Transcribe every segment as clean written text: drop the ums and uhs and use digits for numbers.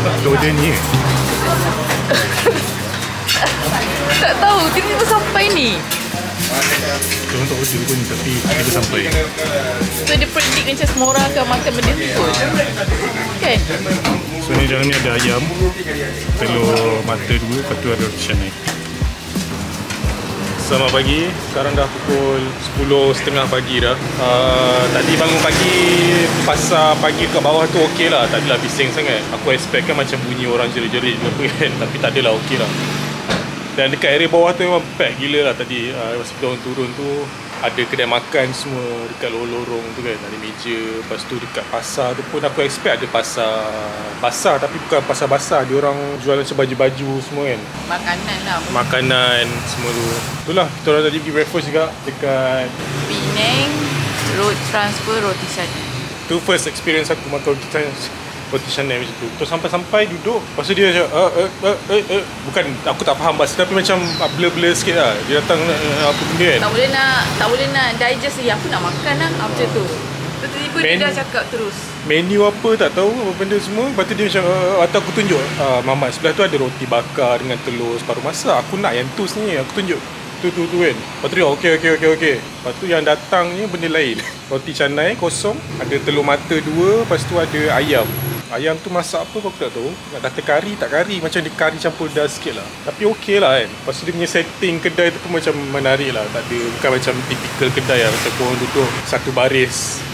Betul dia ni. Tak tahu, tiba-tiba sampai ni. Diorang tak order pun tapi kita sampai. So dia predict macam semua orang akan makan benda tu kot. Kan? So ni dalam ni ada ayam, telur mata 2, lepas tu ada roti canai. Selamat pagi, sekarang dah pukul 10.30 pagi dah. Tadi bangun pagi, pasar pagi kat bawah tu okey lah, tak adalah bising sangat. Aku expect kan macam bunyi orang jerit-jerit ke kan, tapi tak adalah, okey lah. Dan dekat area bawah tu memang pack gila lah tadi. Masa kita orang turun tu ada kedai makan semua dekat lorong-lorong tu kan, ada meja. Lepas tu dekat pasar tu pun aku expect ada pasar basah, tapi bukan pasar basah. Dia orang jual macam baju-baju semua kan, Makanan lah. makanan semua tu. Itulah, kita orang tadi pergi breakfast juga dekat Penang, road transfer, roti canai. tu first experience aku makan roti canai macam tu. Terus sampai-sampai duduk, lepas tu dia macam bukan aku tak faham bahasa tapi macam blur-blur sikit lah. Dia datang apa benda kan. Tak boleh nak digest lagi. Aku nak makan lah macam tu. Tiba-tiba dia dah cakap terus. Menu apa tak tahu, apa benda semua. Lepas tu dia macam atau aku tunjuk Mamat sebelah tu ada roti bakar dengan telur separuh masak. Aku nak yang tu sini, aku tunjuk tu kan. Lepas tu dia okey. Lepas tu yang datang ni benda lain. Roti canai kosong, ada telur mata 2, lepas tu ada ayam. Ayam tu masak apa aku tak tahu. Nak kata kari tak kari, macam dia kari campur dah sikit lah. Tapi okey lah kan. Lepas tu dia punya setting kedai tu pun macam menarik lah. Tak ada, bukan macam typical kedai lah. Macam korang duduk satu baris,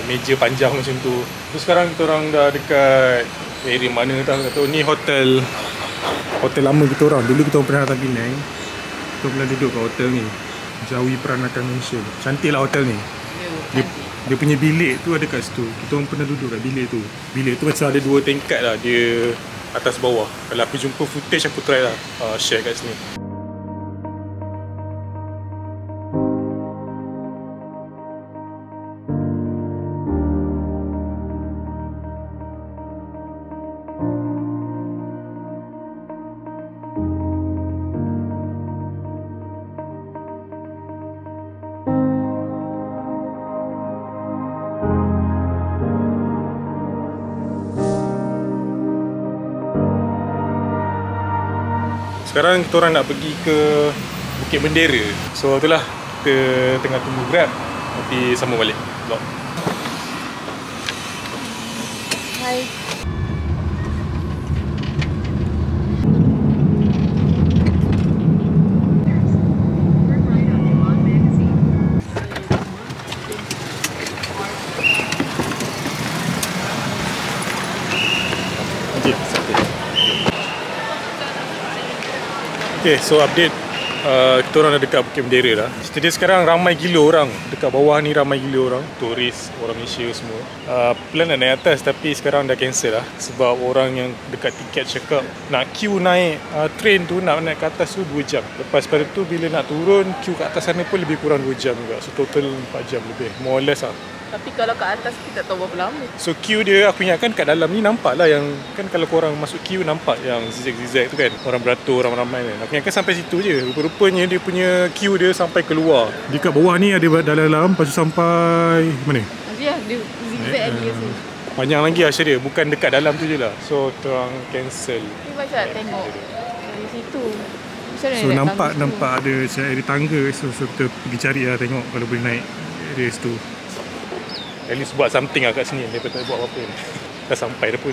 meja panjang macam tu. Terus sekarang kita orang dah dekat area mana tak tahu. Ni hotel lama kita orang. Dulu kita orang pernah datang Penang. Kita pernah duduk kat hotel ni, Jawi Peranakan Malaysia. Cantik lah hotel ni. Dia punya bilik tu ada kat situ. Kita orang pernah duduk kat bilik tu. Bilik tu macam ada 2 tingkat lah. Dia atas bawah. Kalau aku jumpa footage aku try lah share kat sini. Sekarang kita orang nak pergi ke Bukit Bendera. So itulah, kita tengah tunggu Grab. Nanti sambung balik vlog. Hai. Okay, so update. Kita orang dah dekat Bukit Bendera dah. Jadi sekarang ramai gila orang. Dekat bawah ni ramai gila orang. Turis, orang Malaysia semua. Plan nak naik atas tapi sekarang dah cancel lah. Sebab orang yang dekat tiket cakap nak queue naik train tu, nak naik ke atas tu 2 jam. Lepas pada tu bila nak turun, queue kat atas sana pun lebih kurang 2 jam juga. So total 4 jam lebih, more or less lah. Tapi kalau kat atas kita tak tahu berapa lama. So queue dia, aku ingatkan kat dalam ni nampak lah yang, kan kalau korang masuk queue nampak yang zigzag tu kan, orang beratur, orang ramai kan. Aku ingatkan sampai situ je. Rupa-rupanya dia punya queue dia sampai keluar. Dekat bawah ni ada dalam, lepas tu sampai mana? Dia zigzag lagi rasa. Panjang lagi lah dia, bukan dekat dalam tu je lah. So terang cancel. Ni macam nak tengok dari situ. So nampak ada macam area tangga. So kita pergi cari lah, tengok kalau boleh naik area situ. At least buat something lah kat sini daripada tak buat apa-apa ni. Dah sampai dah pun.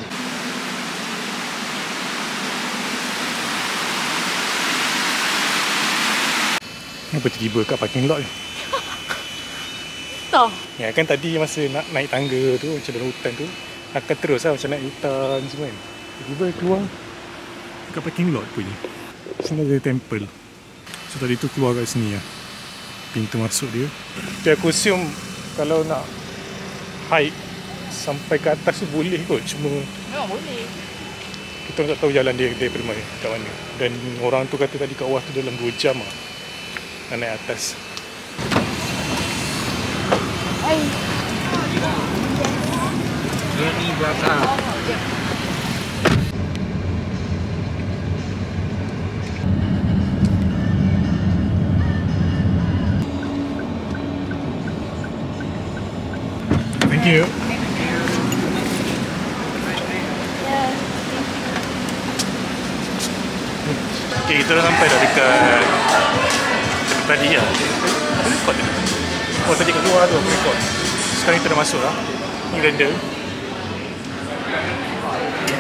Apa tiba-tiba kat parking lot ni? Tahu. Ya kan tadi masa nak naik tangga tu macam dalam hutan tu, akan terus lah macam naik hutan semua kan. Tiba-tiba keluar kat parking lot punya. Sini ada temple. So tadi tu keluar kat sini lah, pintu masuk dia. Tapi aku assume kalau nak hike sampai ke atas tu boleh kot, cuma Memang boleh. kita tak tahu jalan dia daripada mana, kat mana. Dan orang tu kata tadi kat bawah tu dalam 2 jam lah nak naik atas. Hai. Ini belakang. Thank you. Okay, kita dah sampai dah dekat tadi lah. Record tadi. Oh, tadi kat luar tu aku record. Sekarang kita dah masuk lah. Ni render.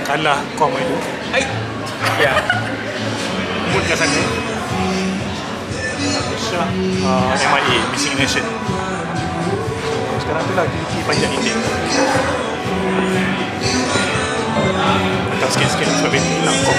Kalah kom itu. Hai. Ya. Mood kat sana. MIA, Missing in Action. Sekarang tu lah aktiviti panjang ini. Datang sikit-sikit sebab ini hilang kom.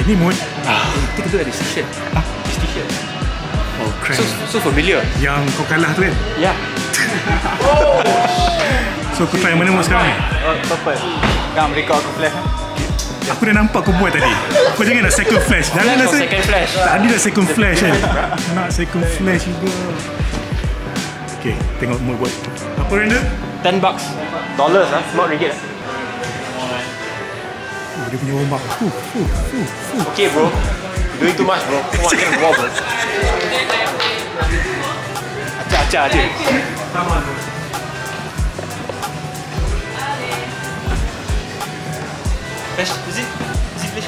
Ini mood. Kita tu ada t-shirt. This t-shirt. Oh, keren. So familiar. Yang kau kalah tu kan? Ya. So aku try mana mood sekarang ni? Oh, purple. Kam record aku flash. Aku dah nampak kau buat tadi. Kau jangan nak second flash. Jangan nak Second flash. Tadi dah second flash kan? Nak second flash juga. Okay, tengok mood buat. Apa render? $10. Dollars lah, not ringgit lah. Dia punya warm up. Okay bro. You're doing too much bro. Come on, get involved bro. Acah-acah dia. Flash, is it flash?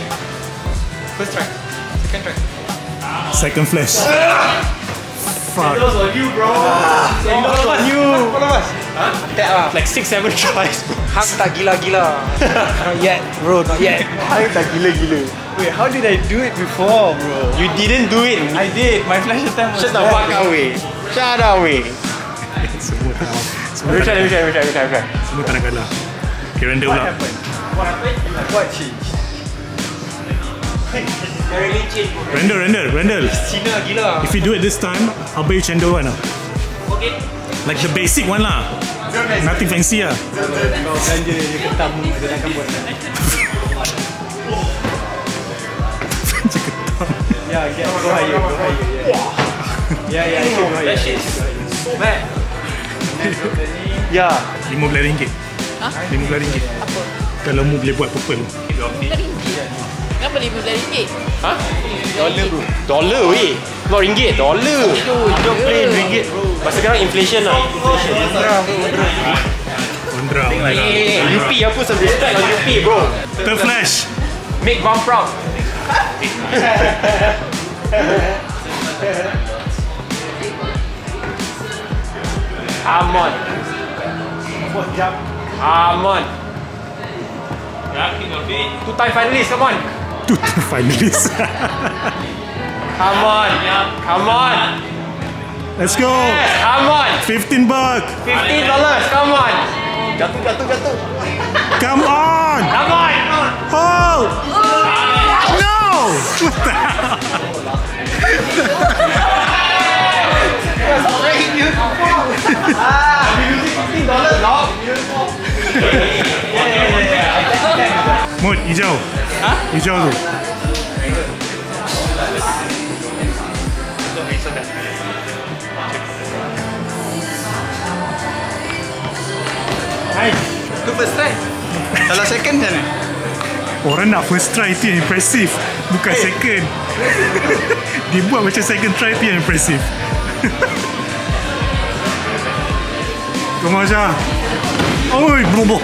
First try. Second try. Second flash. Fuck. $10 on you bro. $10 on you. All of us. That lah. Like 6-7 tries bro. Hang tak gila-gila. Not yet bro, not yet. Hang tak gila-gila. Wait, how did I do it before bro? You didn't do it. I did. My flash attempt was shut the fuck up way. Shut up way. Semua tahu. Let me try. Semua tak nak kalah. Okay, render pula. What happened? What changed? Really changed. Render. Cina gila. If you do it this time, I'll buy you cendol one. Okay. Like the basic one lah. Nothing fancy lah. Kau belanja dia ketam dia akan buat. Belanja ketam. Yeah, go higher. Yeah, go higher. That shit. Man. Ya. RM15. Ha? RM15. Apa? Kalau mu boleh buat purple. RM15. Kenapa RM15? Ha? Dollar weh. Not ringgit, dollar. Don't play ringgit bro. Pasal sekarang inflation lah. Ondra. UP apa some respect on UP bro. Third flash. Make Bang proud. Come on. Two-time finalist, come on. Two finalists. Come on. Let's go. Yes, come on. $15. $15, come on. Jatuh. Come on. Come on. Oh. No. What the hell? Mood, hijau. Hijau tu. Hai. Tu first try. Kalau second macam mana? Orang nak first try tu yang impressive. Bukan second. Dia buat macam second try tu yang impressive. Come on, Syah. Oi, bobo.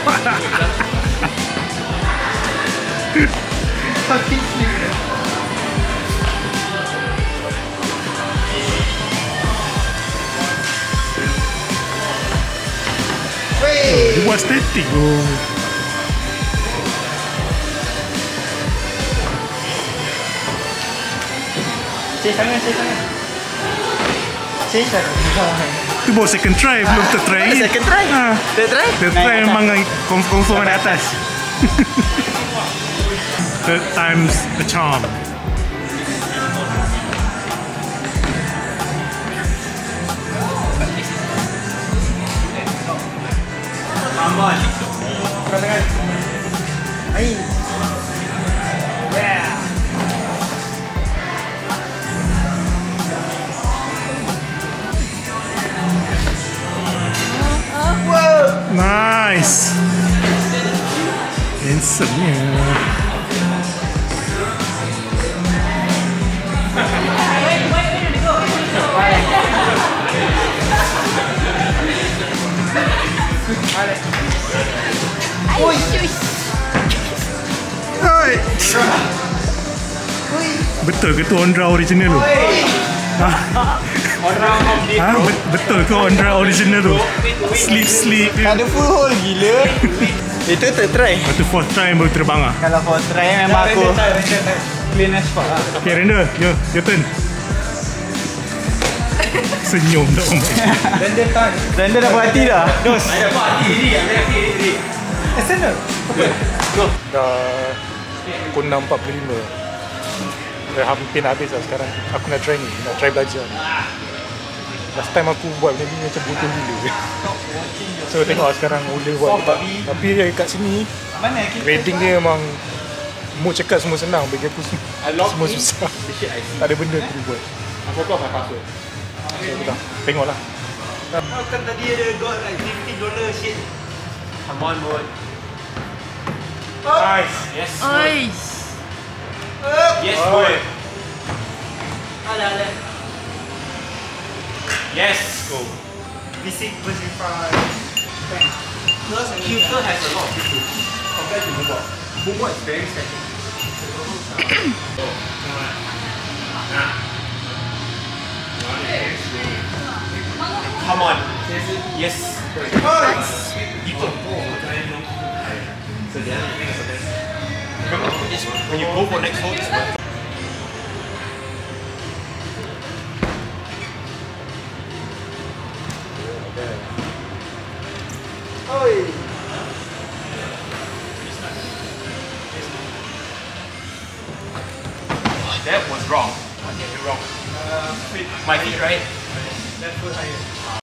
Dia buat static tu. Change tangan. Change tangan. Tu baru second try, belum third try lagi. Second try? Third try? Third try memang confirm ada atas. Third time's a charm. Nice. Handsome-nya. Hai. Betul ke tu Ondra original tu? Betul ke Ondra original tu? Sleep. Ada full hole gila. Itu tak try. Lepas tu fourth try baru terbang lah. Kalau for try memang aku clean as fuck lah. Okay Render, your turn. Senyum tak orang main. Render dah berhati dah. Dos. Ada berhati ni. Sana. Go. Dah pukul 6.45. Dah hampir nak habis lah sekarang. Aku nak try ni, nak try belajar. Last time aku buat benda ni macam bodoh gila. So tengok lah sekarang boleh buat. Tapi kat sini grading dia memang Mu cakap semua senang, bagi aku semua susah. Tak ada benda aku buat. Aku kau pakai password. So kita tengoklah. Kan tadi ada got like $50 shit. Come on boy. Nice. Yes. Oish. Yes boy. Ala. Yes. Go. Basic version 5. Cuter has a lot of features compared to Boombox. Boombox is very static. Come on. Yes. So the other thing is this. Remember when you go for next hole, that was wrong. Wrong. My feet, right? Left foot higher.